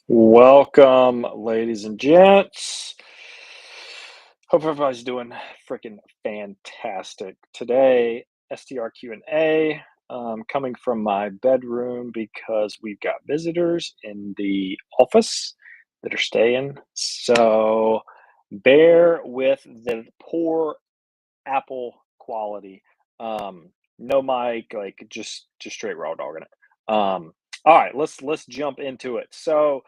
Welcome, ladies and gents. Hope everybody's doing freaking fantastic. Today, STR Q&A, coming from my bedroom because we've got visitors in the office that are staying. So bear with the poor Apple quality. No mic, like just straight raw dogging it. All right, let's jump into it. So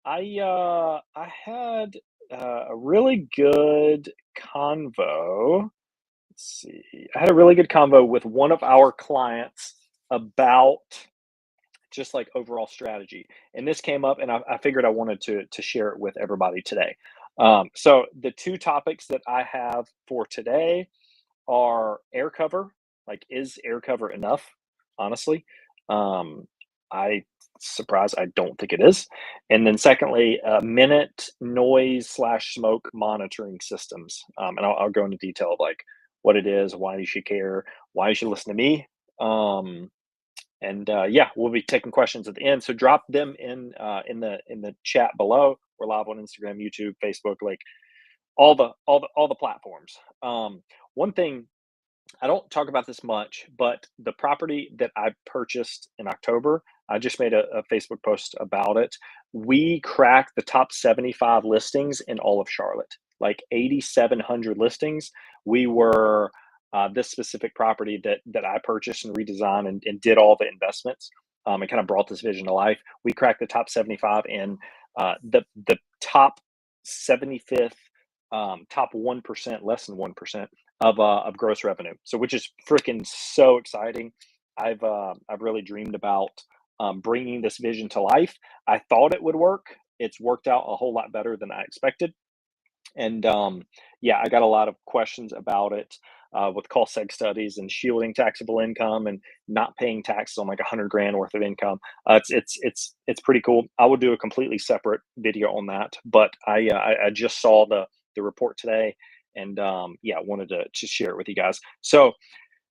I had a really good convo. Let's see. I had a really good convo with one of our clients about just like overall strategy. And this came up, and I figured I wanted to share it with everybody today. So the two topics that I have for today are air cover. Like, is air cover enough? Honestly, um, I surprised. I don't think it is. And then secondly, Minut noise slash smoke monitoring systems. And I'll go into detail of like what it is, why you should care, why you should listen to me. And yeah, we'll be taking questions at the end. So drop them in the chat below. We're live on Instagram, YouTube, Facebook, like all the platforms. One thing I don't talk about this much, but the property that I purchased in October, I just made a Facebook post about it. We cracked the top 75 listings in all of Charlotte, like 8,700 listings. We were this specific property that I purchased and redesigned and did all the investments and kind of brought this vision to life. We cracked the top 75 and the top 75th, top 1%, less than 1% of gross revenue. So which is freaking so exciting. I've really dreamed about bringing this vision to life. I thought it would work. It's worked out a whole lot better than I expected. And yeah, I got a lot of questions about it with cost seg studies and shielding taxable income and not paying taxes on like 100 grand worth of income. It's pretty cool. I will do a completely separate video on that, but I just saw the report today, and yeah, wanted to share it with you guys. So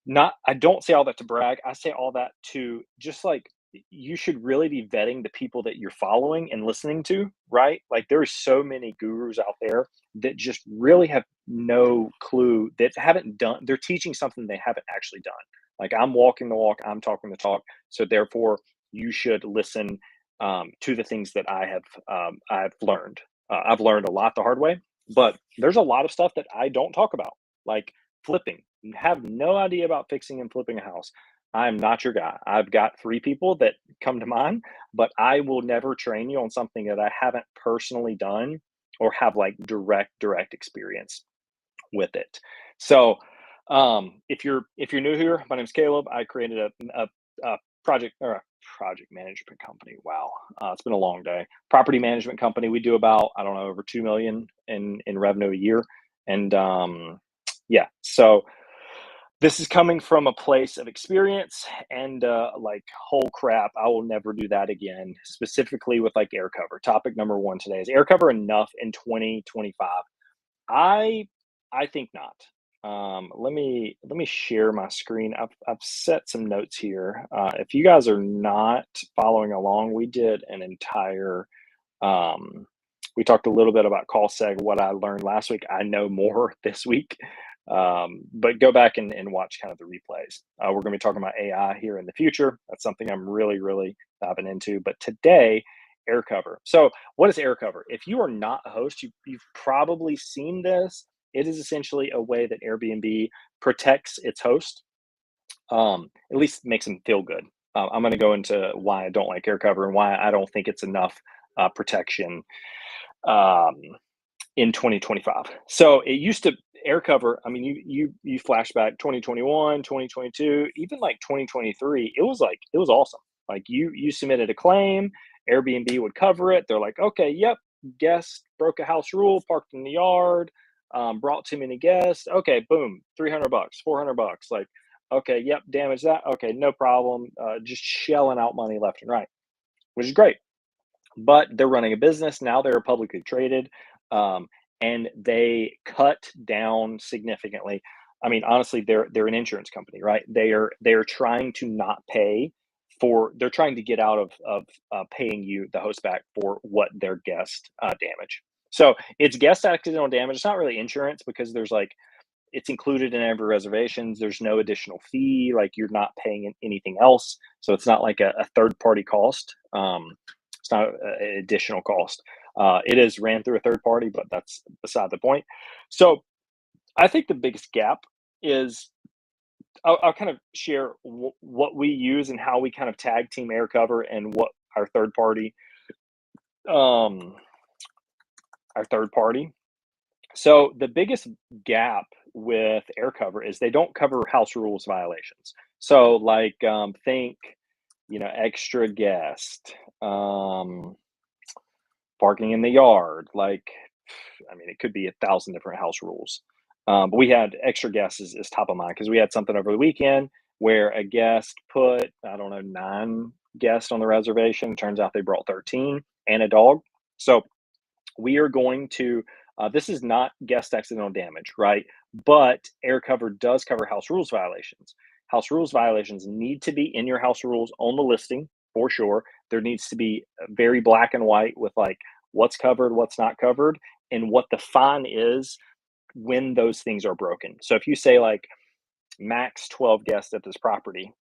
not I don't say all that to brag. I say all that to just like you should really be vetting the people that you're following and listening to, right? Like there are so many gurus out there that just really have no clue, that haven't done, they're teaching something they haven't actually done. Like I'm walking the walk, I'm talking the talk. So therefore you should listen to the things that I've learned. I've learned a lot the hard way, but there's a lot of stuff that I don't talk about, like flipping. Have no idea about fixing and flipping a house. I'm not your guy. I've got three people that come to mind, but I will never train you on something that I haven't personally done or have like direct experience with it. So if you're new here, my name's Caleb. I created a project or a project management company. Wow, it's been a long day. Property management company. We do about, I don't know, over 2 million in revenue a year, and yeah. So this is coming from a place of experience and like, whole crap, I will never do that again. Specifically with like air cover. Topic number one today is air cover enough in 2025? I I think not. Let me share my screen. I've set some notes here. If you guys are not following along, we did an entire. Um, we talked a little bit about call seg, what I learned last week. I know more this week, but go back and watch kind of the replays. We're going to be talking about AI here in the future. That's something I'm really diving into. But today, air cover. So what is air cover? If you are not a host, you've probably seen this. It is essentially a way that Airbnb protects its host, at least makes them feel good. I'm going to go into why I don't like air cover and why I don't think it's enough protection um, in 2025. So it used to air cover. I mean, you flashback 2021, 2022, even like 2023. It was awesome. Like you submitted a claim, Airbnb would cover it. They're like, okay, yep, guest broke a house rule, parked in the yard, brought too many guests. Okay, boom, $300, $400. Like, okay, yep, damage that. Okay, no problem. Just shelling out money left and right, which is great. But they're running a business now. They're publicly traded, um, and they cut down significantly. I mean, honestly, they're an insurance company, right? They are trying to not pay they're trying to get out of paying you the host back for what their guest damage. So it's guest accidental damage. It's not really insurance because there's like it's included in every reservations. There's no additional fee. Like you're not paying anything else. So it's not like a third party cost. It's not an additional cost. It is ran through a third party, but that's beside the point. So I think the biggest gap is I'll kind of share what we use and how we kind of tag team Aircover and what our third party, um, our third party. So the biggest gap with Aircover is they don't cover house rules violations. So like think, extra guest, parking in the yard. Like, I mean, it could be 1,000 different house rules. But we had extra guests is top of mind because we had something over the weekend where a guest put, I don't know, 9 guests on the reservation. Turns out they brought 13 and a dog. So we are going to this is not guest accidental damage, right? But Aircover does cover house rules violations. House rules violations need to be in your house rules on the listing for sure. There needs to be very black and white with like what's covered, what's not covered, and what the fine is when those things are broken. So if you say like max 12 guests at this property,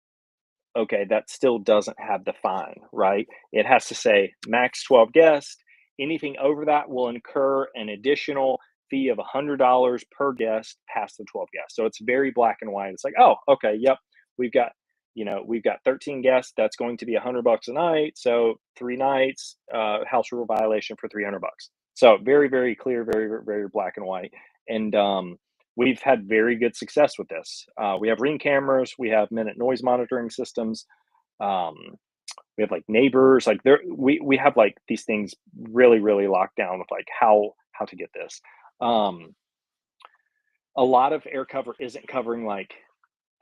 okay, that still doesn't have the fine, right? It has to say max 12 guests. Anything over that will incur an additional fee of $100 per guest past the 12 guests. So it's very black and white. It's like, oh, okay, yep, we've got, we've got 13 guests. That's going to be $100 a night. So 3 nights, house rule violation for $300. So very, very clear, very, very black and white. And we've had very good success with this. We have Ring cameras, we have Minut noise monitoring systems. Um, we have like neighbors, like we have like these things really locked down with like how to get this. Um, a lot of Aircover isn't covering like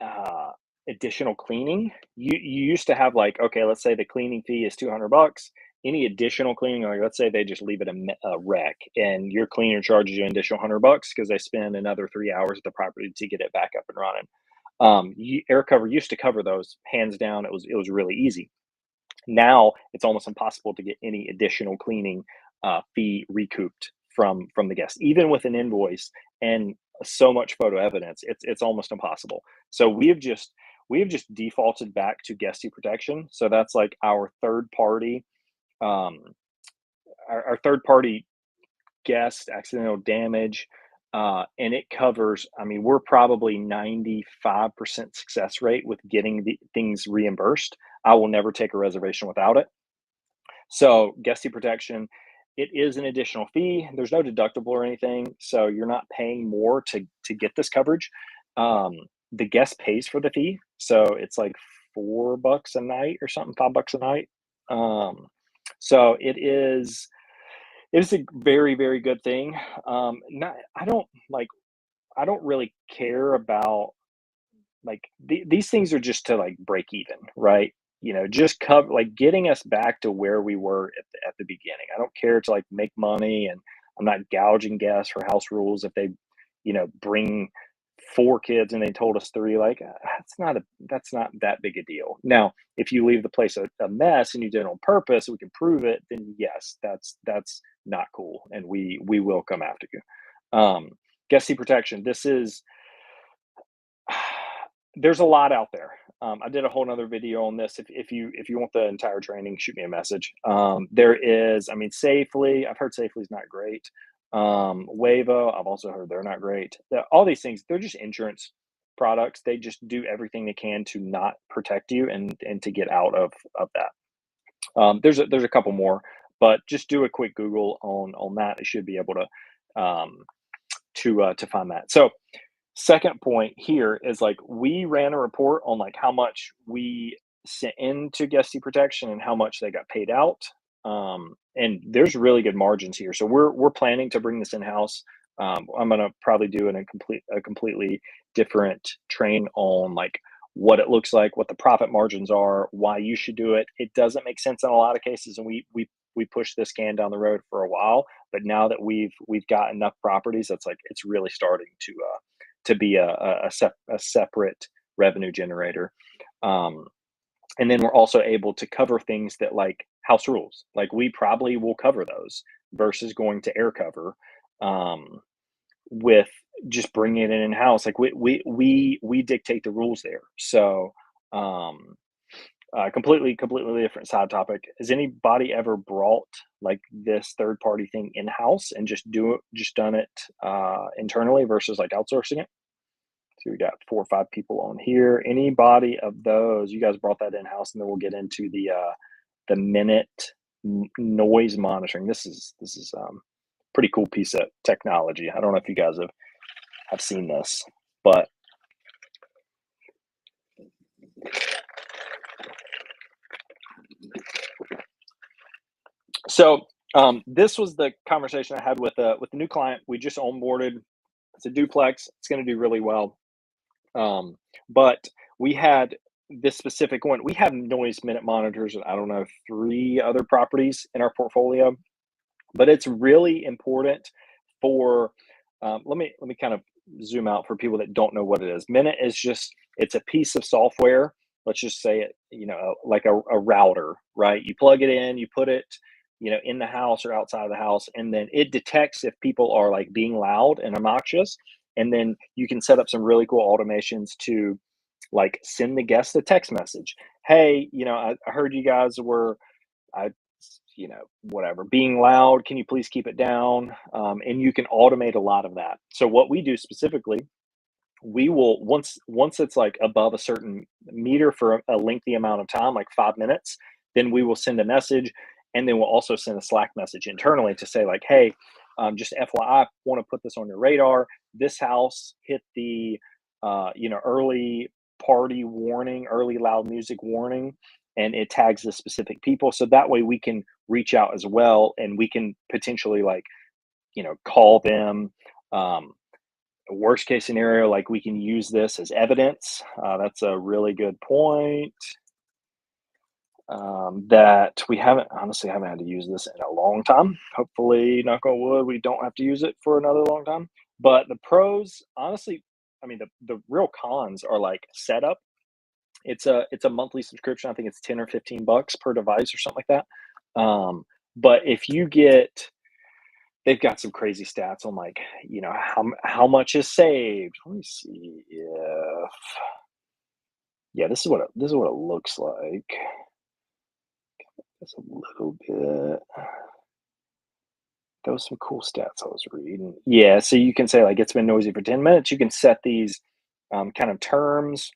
uh, additional cleaning. You used to have like, okay, let's say the cleaning fee is $200. Any additional cleaning, like let's say they just leave it a wreck, and your cleaner charges you an additional $100 because they spend another 3 hours at the property to get it back up and running. Aircover used to cover those hands down. It was really easy. Now it's almost impossible to get any additional cleaning fee recouped from the guest, even with an invoice and so much photo evidence. It's almost impossible. So we have just defaulted back to guesty protection. So that's like our third party, um, our third party guest accidental damage. And it covers, I mean, we're probably 95% success rate with getting the things reimbursed. I will never take a reservation without it. So guesty protection, it is an additional fee. There's no deductible or anything, so you're not paying more to get this coverage. Um, the guest pays for the fee, so it's like $4 a night or something, $5 a night. Um, so it is a very very good thing. Not I don't really care about like these things are just to like break even, right? Just cover like getting us back to where we were at the beginning. I don't care to like make money, and I'm not gouging guests for house rules if they, bring 4 kids and they told us 3. Like that's not that big a deal. Now, if you leave the place a mess and you did it on purpose, we can prove it. Then yes, that's not cool, and we will come after you. Guesty protection. This is there's a lot out there. I did a whole nother video on this. If you want the entire training, shoot me a message. There is, I mean, Safely. I've heard Safely's not great. Wavo, I've also heard they're not great. All these things, they're just insurance products. They just do everything they can to not protect you and to get out of that. There's a couple more, but just do a quick Google on that. You should be able to find that. So second point here is like we ran a report on like how much we sent into guesty protection and how much they got paid out. And there's really good margins here. So we're planning to bring this in house. I'm gonna probably do a completely different train on like what it looks like, what the profit margins are, why you should do it. It doesn't make sense in a lot of cases, and we pushed this can down the road for a while. But now that we've got enough properties, that's like it's really starting to be a separate revenue generator. And then we're also able to cover things that like house rules. Like we probably will cover those versus going to Aircover um, with just bringing it in house. Like we dictate the rules there. So um, completely different side topic. Has anybody ever brought like this third party thing in house and just done it internally versus like outsourcing it? So we got 4 or 5 people on here. Anybody of those, you guys brought that in house, and then we'll get into the Minut noise monitoring. This is pretty cool piece of technology. I don't know if you guys have seen this, but so this was the conversation I had with the new client. We just onboarded. It's a duplex. It's going to do really well. But we had this specific one. We have noise minute monitors, I don't know, 3 other properties in our portfolio, but it's really important for. Let me kind of zoom out for people that don't know what it is. Minute is just it's a piece of software. Let's just say it, like a router, right? You plug it in, you put it, in the house or outside of the house, and then it detects if people are like being loud and obnoxious, and then you can set up some really cool automations to like send the guest a text message. Hey, I heard you guys were, I, whatever, being loud. Can you please keep it down? And you can automate a lot of that. So what we do specifically, we will once it's like above a certain meter for a lengthy amount of time, like 5 minutes, then we will send a message, and then we'll also send a Slack message internally to say like, hey, just FYI, want to put this on your radar. This house hit the early party warning, early loud music warning, and it tags the specific people. So that way we can reach out as well, and we can potentially like call them. Um, Worst case scenario, like we can use this as evidence. That's a really good point. That we haven't had to use this in a long time. Hopefully, knock on wood, we don't have to use it for another long time. But the pros, honestly, I mean, the real cons are like setup. It's a monthly subscription. I think it's 10 or 15 bucks per device or something like that. But if you get, they've got some crazy stats on like how much is saved. Let me see if yeah, this is what it looks like. That's a little bit. There was some cool stats I was reading. Yeah, so you can say like it's been noisy for 10 minutes. You can set these kind of terms.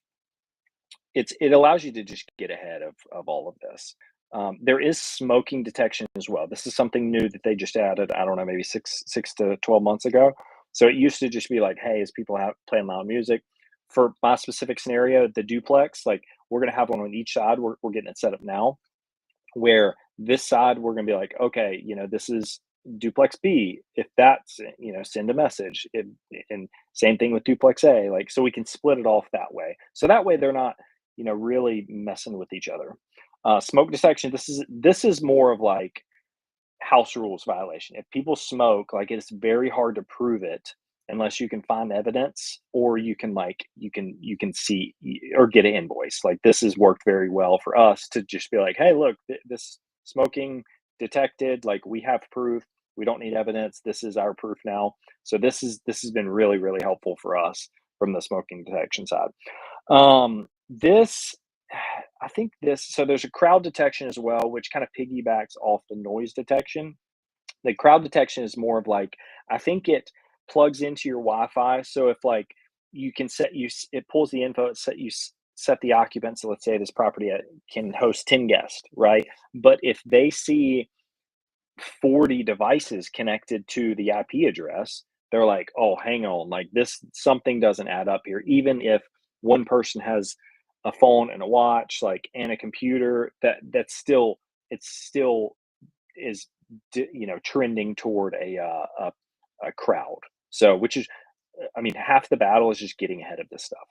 It allows you to just get ahead of all of this. There is smoking detection as well. This is something new that they just added. I don't know, maybe six to 12 months ago. So it used to just be like, hey, as people have playing loud music. For my specific scenario, the duplex, like we're gonna have one on each side. We're getting it set up now, where this side we're gonna be like, okay, this is duplex B. If that's send a message. And same thing with duplex A. Like so we can split it off that way. So that way they're not really messing with each other. Smoke detection. This is more of like house rules violation. If people smoke, like it's very hard to prove it unless you can find evidence, or you can see or get an invoice. Like this has worked very well for us to just be like, hey, look, this smoking detected. Like we have proof. We don't need evidence. This is our proof now. So this has been really really helpful for us from the smoking detection side. This, I think this, so there's a crowd detection as well, which kind of piggybacks off the noise detection. The crowd detection is more of like, I think it plugs into your Wi-Fi. So if like you can it pulls the info, set the occupants. So let's say this property can host 10 guests, right? But if they see 40 devices connected to the IP address, they're like, oh, hang on, like this, something doesn't add up here. Even if one person has a phone and a watch, like, and a computer, that's still, it's still is, trending toward a crowd. So, which is, I mean, half the battle is just getting ahead of this stuff.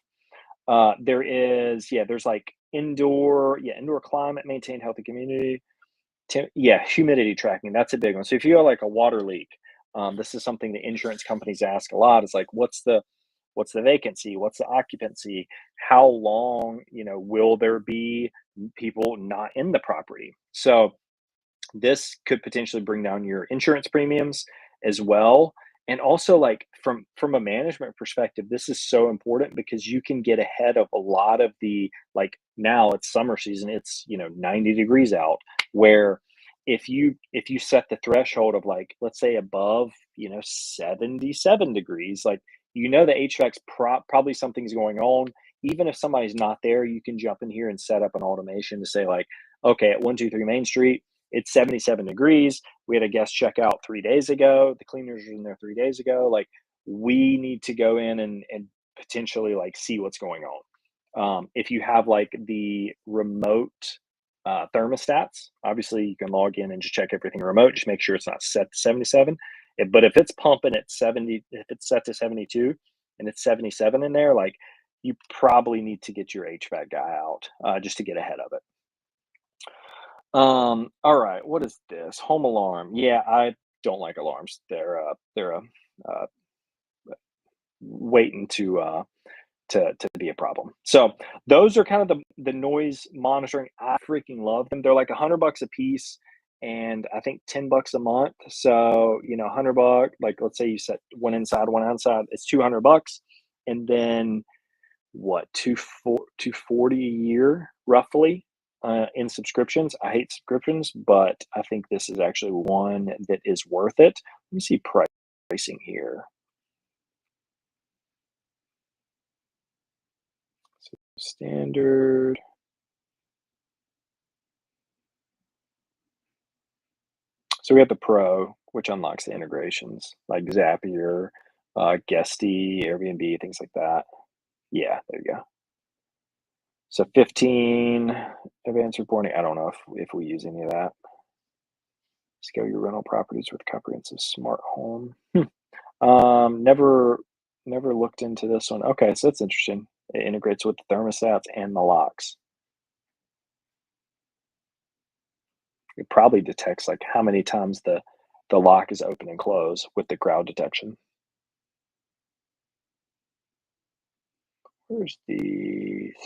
There's like indoor climate, maintain healthy community. Yeah, humidity tracking. That's a big one. So if you have like a water leak, this is something the insurance companies ask a lot. Is like, what's the what's the vacancy, what's the occupancy, how long, will there be people not in the property. So this could potentially bring down your insurance premiums as well. And also, like, from a management perspective, this is so important because you can get ahead of a lot of the, like, now it's summer season, it's 90 degrees out, where if you set the threshold of, like, let's say above 77 degrees, like, the HVAC's probably something's going on. Even if somebody's not there, you can jump in here and set up an automation to say, like, okay, at 123 Main Street, it's 77 degrees. We had a guest check out 3 days ago. The cleaners were in there 3 days ago. Like, we need to go in and potentially, like, see what's going on. If you have, like, the remote thermostats, obviously you can log in and just check everything remote. Just make sure it's not set to 77. But if it's pumping at 70, if it's set to 72 and it's 77 in there, like, you probably need to get your HVAC guy out just to get ahead of it. All right, what is this? Home alarm. Yeah, I don't like alarms. They're waiting to be a problem. So those are kind of the noise monitoring. I freaking love them. They're like $100 a piece, and I think $10 a month. So $100. Like, let's say you set one inside, one outside. It's $200, and then what, 240 a year roughly in subscriptions. I hate subscriptions, but I think this is actually one that is worth it. Let me see pricing here. So standard. So we have the Pro, which unlocks the integrations like Zapier, Guesty, Airbnb, things like that. Yeah, there you go. So 15 advanced reporting. I don't know if we use any of that. Scale your rental properties with comprehensive smart home. Never looked into this one. Okay, so that's interesting. It integrates with the thermostats and the locks. It probably detects, like, how many times the lock is open and close with the crowd detection. So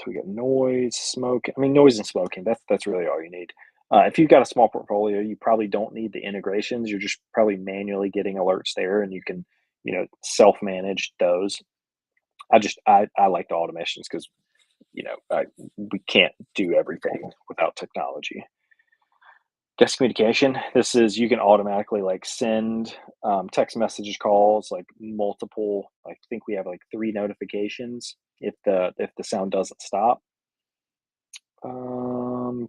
we got noise, smoke. I mean, noise and smoking. That's really all you need. If you've got a small portfolio, you probably don't need the integrations. You're just probably manually getting alerts there, and you can self manage those. I like the automations because we can't do everything without technology. Guest communication. This is, you can automatically, like, send text messages, calls, like multiple. I think we have like 3 notifications if the sound doesn't stop. Um,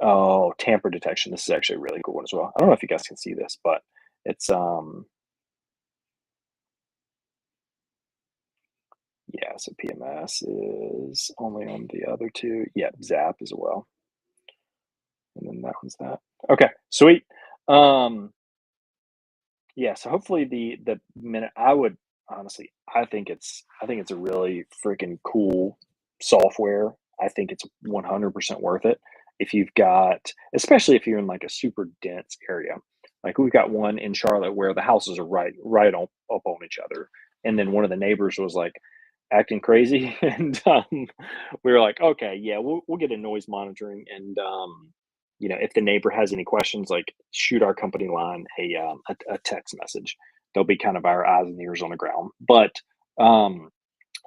oh, tamper detection. This is actually a really cool one as well. I don't know if you guys can see this, but it's yeah. So PMS is only on the other two. Yeah, Zap as well, and then that one's that. Okay, sweet. Um, Yeah, so hopefully the minute, I would honestly, I think it's a really freaking cool software. I think it's 100% worth it if you've got, especially if you're in, like, a super dense area. Like, we've got one in Charlotte where the houses are right on up on each other, and then one of the neighbors was, like, acting crazy, and we were like, okay, yeah, we'll get a noise monitoring, and if the neighbor has any questions, like, shoot our company line a text message. They'll be kind of our eyes and ears on the ground. But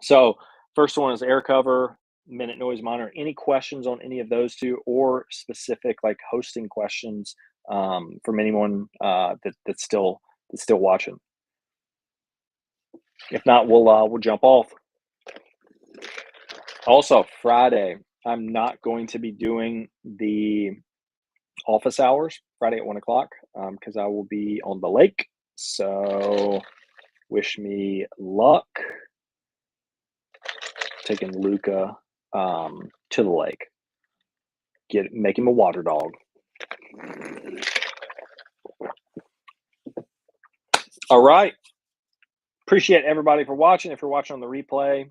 so first one is Aircover, Minute Noise Monitor. Any questions on any of those two, or specific, like, hosting questions from anyone that's still watching? If not, we'll jump off. Also, Friday, I'm not going to be doing the office hours Friday at 1 o'clock because I will be on the lake. So wish me luck taking Luca to the lake. Make him a water dog. All right. Appreciate everybody for watching. If you're watching on the replay,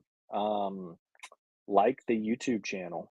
like the YouTube channel.